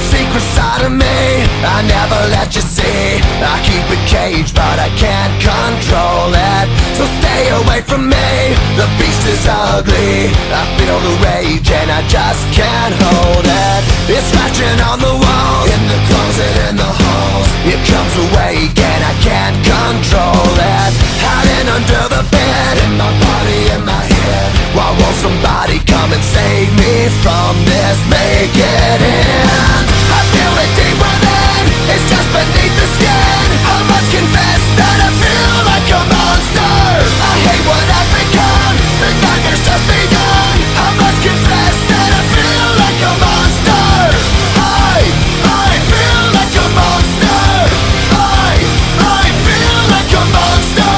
secret side of me I never let you see. I keep it caged but I can't control it. So stay away from me, the beast is ugly. I feel the rage and I just can't hold it. It's scratching on the walls, in the closet, in the halls. It comes awake and I can't control it. Hiding under the bed, in my body, in my head. Why won't somebody come and save me from this? Make it end. I feel it deep within, it's just beneath the skin. I must confess that I feel like a monster. I hate what I've become, the nightmare's just begun. I must confess that I feel like a monster. I feel like a monster. I feel like a monster.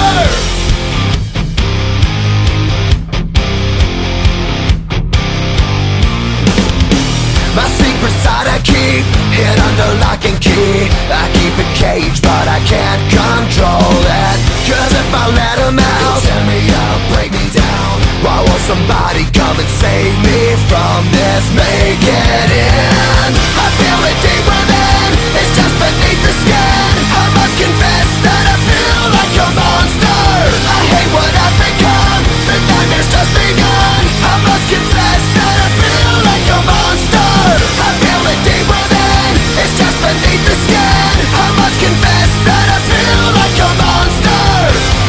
My secret side I keep hid under lock and key. I keep it caged but I can't control it. Cause if I let him out, he'll tear me up, break me down. Why won't somebody come and save me from this? Make it end. I feel it deep within, it's just beneath the skin. I must confess that I feel like a monster. I hate what I've become, the nightmare's just begun. I must confess that I feel like a monster. I feel it deep within, it's just beneath the skin. I must confess that I feel like a monster.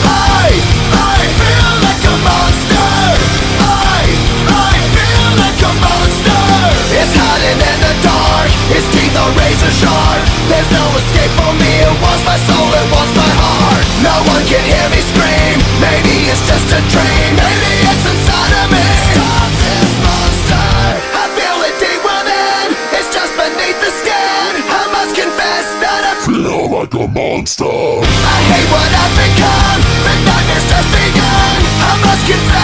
I feel like a monster. I feel like a monster. It's hiding in the dark, its teeth are razor sharp. There's no escape for me, it wants my soul, it wants my heart. No one can hear me scream, maybe it's just a dream. Maybe it's inside of me. Stop this monster. I feel it deep within, it's just beneath the skin. I must confess that I feel like a monster. I hate what I've become, the nightmare's just begun. I must confess